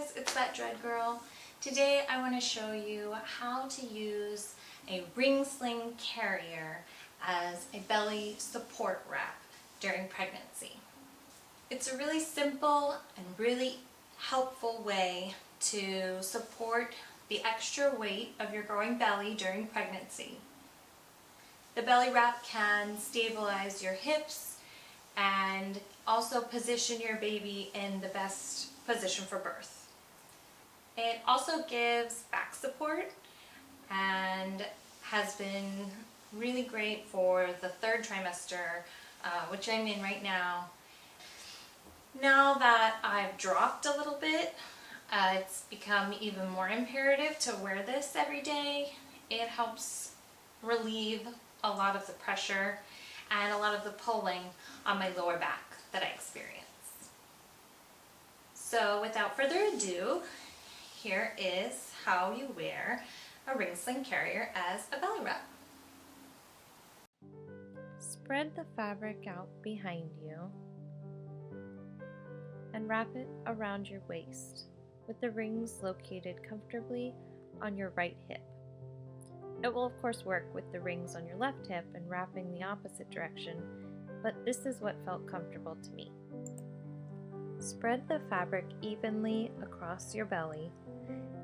guys, it's that Dread Girl. Today I want to show you how to use a ring sling carrier as a belly support wrap during pregnancy. It's a really simple and really helpful way to support the extra weight of your growing belly during pregnancy. The belly wrap can stabilize your hips and also position your baby in the best position for birth. It also gives back support and has been really great for the third trimester, which I'm in right now. Now that I've dropped a little bit, it's become even more imperative to wear this every day. It helps relieve a lot of the pressure and a lot of the pulling on my lower back that I experience. So without further ado, here is how you wear a ring sling carrier as a belly wrap. Spread the fabric out behind you and wrap it around your waist with the rings located comfortably on your right hip. It will of course work with the rings on your left hip and wrapping the opposite direction, but this is what felt comfortable to me. Spread the fabric evenly across your belly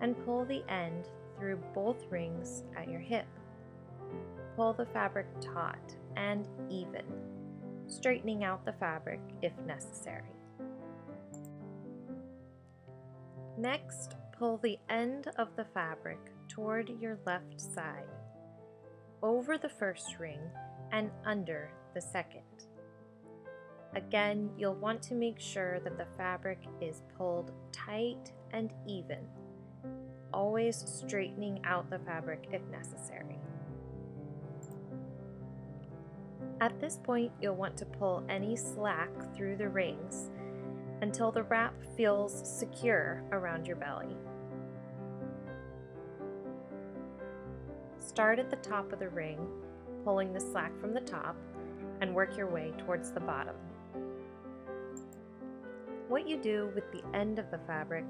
and pull the end through both rings at your hip. Pull the fabric taut and even, straightening out the fabric if necessary. Next, pull the end of the fabric toward your left side, over the first ring and under the second. Again, you'll want to make sure that the fabric is pulled tight and even, always straightening out the fabric if necessary. At this point, you'll want to pull any slack through the rings until the wrap feels secure around your belly. Start at the top of the ring, pulling the slack from the top, and work your way towards the bottom. What you do with the end of the fabric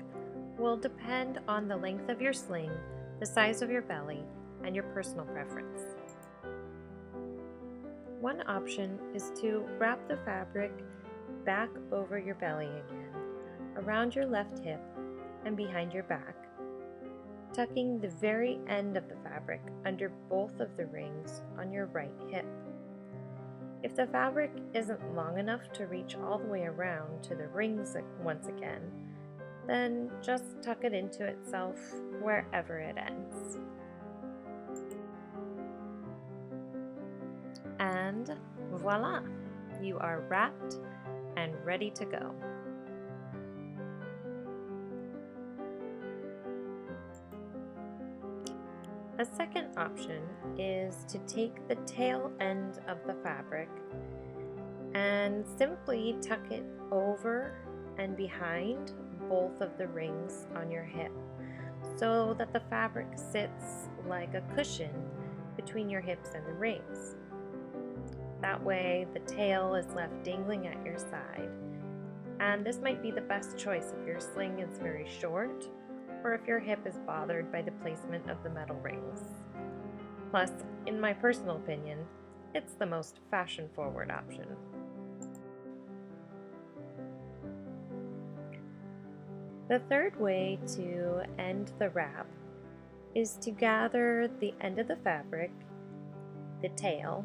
will depend on the length of your sling, the size of your belly, and your personal preference. One option is to wrap the fabric back over your belly again, around your left hip and behind your back, tucking the very end of the fabric under both of the rings on your right hip. If the fabric isn't long enough to reach all the way around to the rings once again, then just tuck it into itself wherever it ends. And voila! You are wrapped and ready to go. A second option is to take the tail end of the fabric and simply tuck it over and behind both of the rings on your hip so that the fabric sits like a cushion between your hips and the rings. That way the tail is left dangling at your side, and this might be the best choice if your sling is very short or if your hip is bothered by the placement of the metal rings. Plus, in my personal opinion, it's the most fashion-forward option. The third way to end the wrap is to gather the end of the fabric, the tail,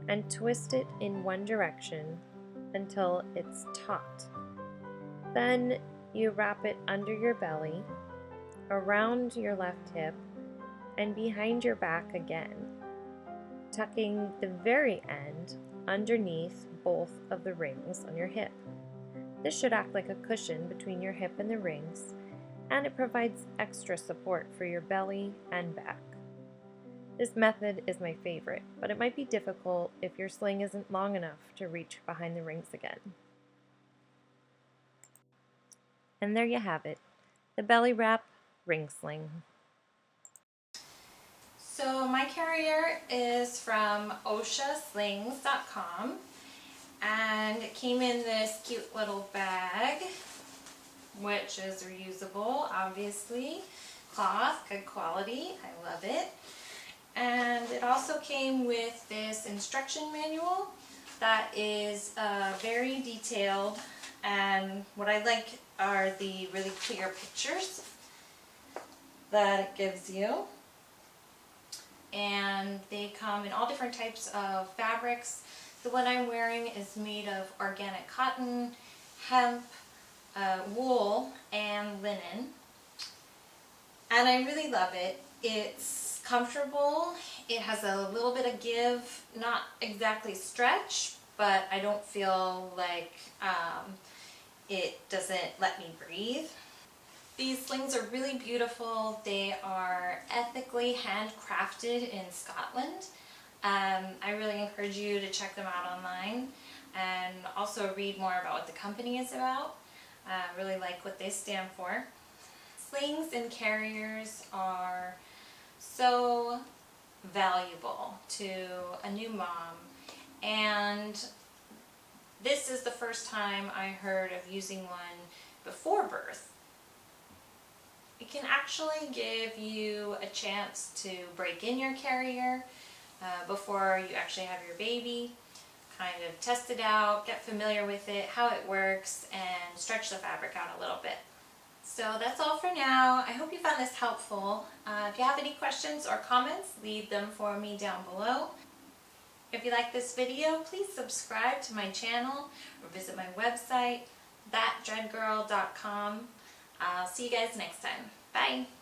and twist it in one direction until it's taut. Then you wrap it under your belly, around your left hip, and behind your back again, tucking the very end underneath both of the rings on your hip. This should act like a cushion between your hip and the rings, and it provides extra support for your belly and back. This method is my favorite, but it might be difficult if your sling isn't long enough to reach behind the rings again. And there you have it, the belly wrap ring sling. So my carrier is from oshaslings.com, and it came in this cute little bag which is reusable, obviously. Cloth, good quality, I love it. And it also came with this instruction manual that is very detailed, and what I like are the really clear pictures that it gives you. And they come in all different types of fabrics. The one I'm wearing is made of organic cotton, hemp, wool, and linen. And I really love it. It's comfortable. It has a little bit of give, not exactly stretch, but I don't feel like it doesn't let me breathe. These slings are really beautiful. They are ethically handcrafted in Scotland. I really encourage you to check them out online and also read more about what the company is about. Really like what they stand for. Slings and carriers are so valuable to a new mom, and this is the first time I heard of using one before birth. It can actually give you a chance to break in your carrier before you actually have your baby, kind of test it out, get familiar with it, how it works, and stretch the fabric out a little bit. So that's all for now. I hope you found this helpful. If you have any questions or comments, leave them for me down below. If you like this video, please subscribe to my channel or visit my website, thatdreadgirl.com. I'll see you guys next time. Bye!